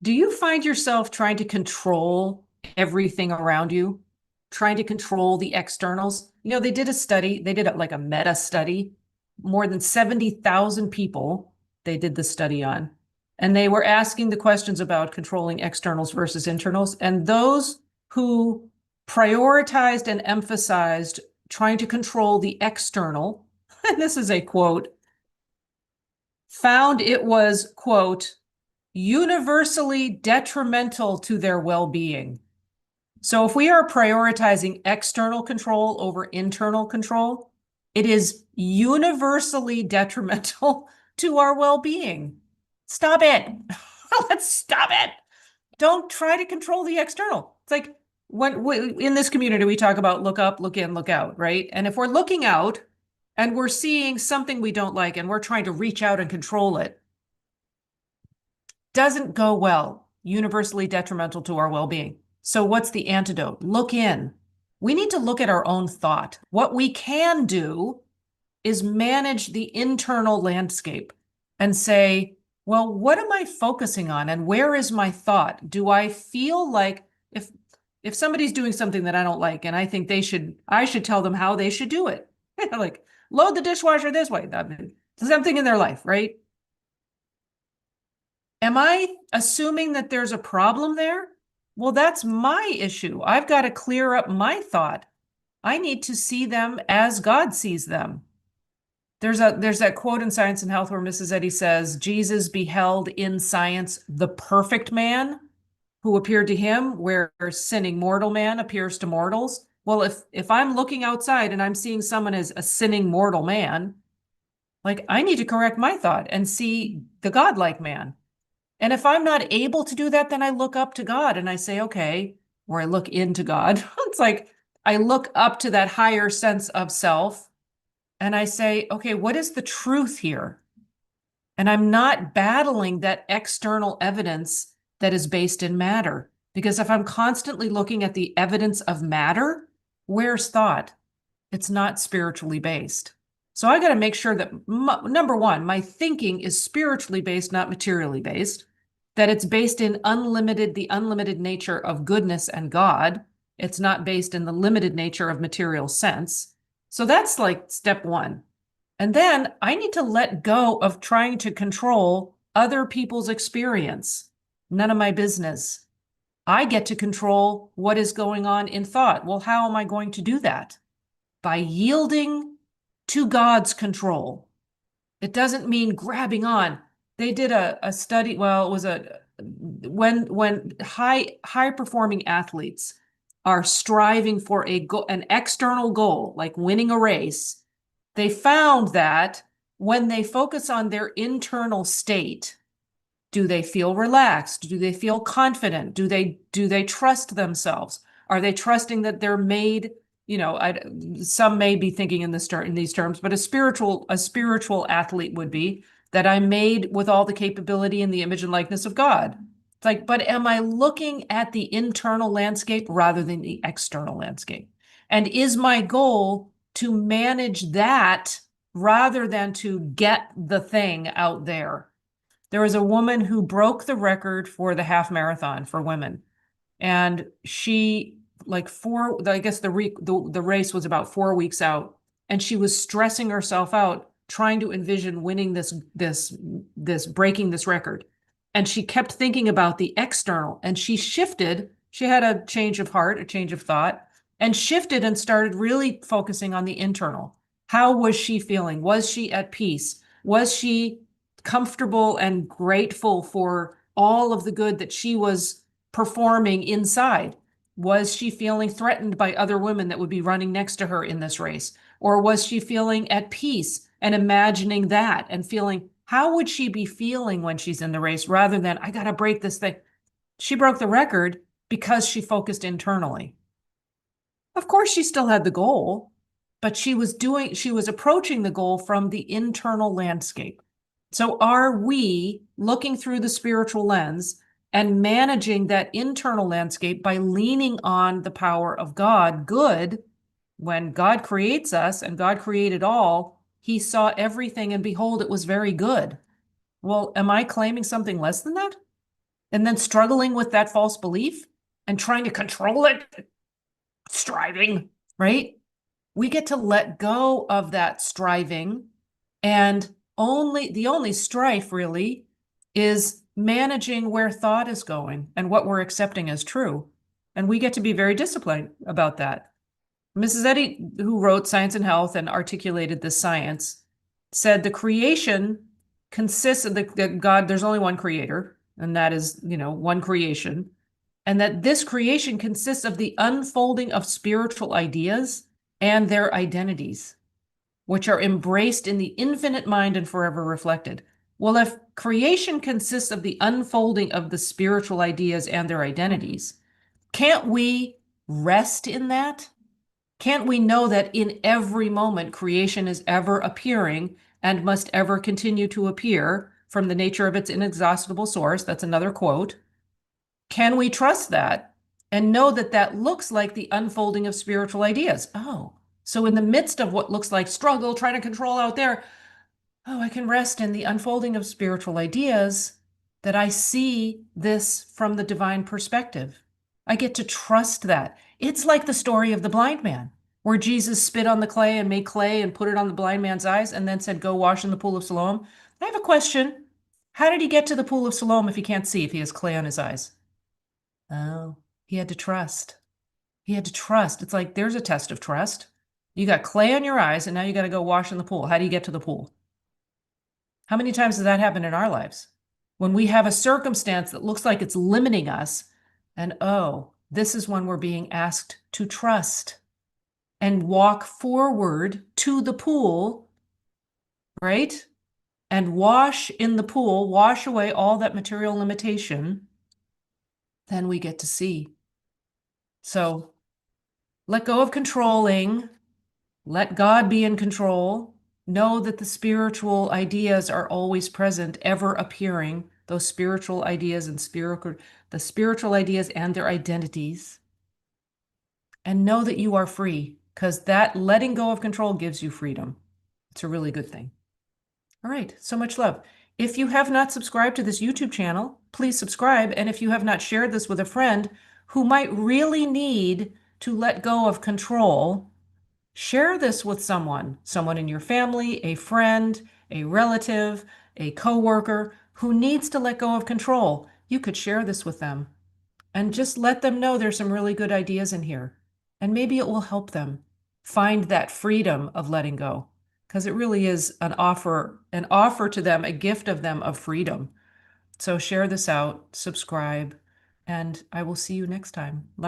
Do you find yourself trying to control everything around you, trying to control the externals? They did a study, they did like a meta study, more than 70,000 people they did the study on. And they were asking the questions about controlling externals versus internals. And those who prioritized and emphasized trying to control the external, and this is a quote, found it was, quote, universally detrimental to their well-being. So if we are prioritizing external control over internal control, it is universally detrimental to our well-being. Stop it. Let's stop it. Don't try to control the external. It's like when in this community, we talk about look up, look in, look out, right? And if we're looking out and we're seeing something we don't like and we're trying to reach out and control it, doesn't go well, universally detrimental to our well-being. So what's the antidote? Look in. We need to look at our own thought. What we can do is manage the internal landscape and say, well, what am I focusing on and where is my thought? Do I feel like if somebody's doing something that I don't like and I think I should tell them how they should do it. Like load the dishwasher this way. Something in their life, right? Am I assuming that there's a problem there? Well, that's my issue. I've got to clear up my thought. I need to see them as God sees them. There's that quote in Science and Health where Mrs. Eddy says, Jesus beheld in science the perfect man who appeared to him, where sinning mortal man appears to mortals. Well, if I'm looking outside and I'm seeing someone as a sinning mortal man, like I need to correct my thought and see the godlike man. And if I'm not able to do that, then I look up to God and I say, okay, or I look into God. It's like I look up to that higher sense of self and I say, okay, what is the truth here? And I'm not battling that external evidence that is based in matter. Because if I'm constantly looking at the evidence of matter, where's thought? It's not spiritually based. So I got to make sure that, number one, my thinking is spiritually based, not materially based, that it's based in the unlimited nature of goodness and God. It's not based in the limited nature of material sense. So that's like step one. And then I need to let go of trying to control other people's experience. None of my business. I get to control what is going on in thought. Well, how am I going to do that? By yielding to God's control. It doesn't mean grabbing on. They did a study, well, it was when high performing athletes are striving for an external goal, like winning a race, they found that when they focus on their internal state, do they feel relaxed? Do they feel confident? Do they trust themselves? Are they trusting that they're made? Some may be thinking in these terms, but a spiritual athlete would be that I'm made with all the capability and the image and likeness of God. It's like, but am I looking at the internal landscape rather than the external landscape? And is my goal to manage that rather than to get the thing out there? There was a woman who broke the record for the half marathon for women. And she, I guess the race was about 4 weeks out. And she was stressing herself out, trying to envision winning breaking this record. And she kept thinking about the external and she shifted. She had a change of heart, a change of thought, and shifted and started really focusing on the internal. How was she feeling? Was she at peace? Was she comfortable and grateful for all of the good that she was performing inside? Was she feeling threatened by other women that would be running next to her in this race? Or was she feeling at peace and imagining that and feeling, how would she be feeling when she's in the race rather than, I got to break this thing? She broke the record because she focused internally. Of course, she still had the goal, but she was approaching the goal from the internal landscape. So are we looking through the spiritual lens and managing that internal landscape by leaning on the power of God? Good. When God creates us and God created all, he saw everything and behold, it was very good. Well, am I claiming something less than that? and then struggling with that false belief and trying to control it, striving, right? We get to let go of that striving, and the only strife really is managing where thought is going and what we're accepting as true. And we get to be very disciplined about that. Mrs. Eddy, who wrote Science and Health and articulated this science, said the creation consists of the God, there's only one creator, and that is, one creation. And that this creation consists of the unfolding of spiritual ideas and their identities, which are embraced in the infinite mind and forever reflected. Well, if creation consists of the unfolding of the spiritual ideas and their identities, can't we rest in that? Can't we know that in every moment creation is ever appearing and must ever continue to appear from the nature of its inexhaustible source? That's another quote. Can we trust that and know that that looks like the unfolding of spiritual ideas? Oh, so in the midst of what looks like struggle, trying to control out there, oh, I can rest in the unfolding of spiritual ideas, that I see this from the divine perspective. I get to trust that. It's like the story of the blind man, where Jesus spit on the clay and made clay and put it on the blind man's eyes and then said, go wash in the pool of Siloam. I have a question. How did he get to the pool of Siloam if he can't see, if he has clay on his eyes? Oh, he had to trust. He had to trust. It's like there's a test of trust. You got clay on your eyes, and now you got to go wash in the pool. How do you get to the pool? How many times does that happen in our lives? When we have a circumstance that looks like it's limiting us, and oh, this is when we're being asked to trust and walk forward to the pool, right? And wash in the pool, wash away all that material limitation, then we get to see. So let go of controlling, let God be in control. Know that the spiritual ideas are always present, ever appearing, those spiritual ideas and the spiritual ideas and their identities. And know that you are free, because that letting go of control gives you freedom. It's a really good thing. All right, so much love. If you have not subscribed to this YouTube channel, please subscribe. And if you have not shared this with a friend who might really need to let go of control, share this with someone in your family, a friend, a relative, a coworker who needs to let go of control. You could share this with them and just let them know there's some really good ideas in here. And maybe it will help them find that freedom of letting go, because it really is an offer to them, a gift of them of freedom. So share this out, subscribe, and I will see you next time.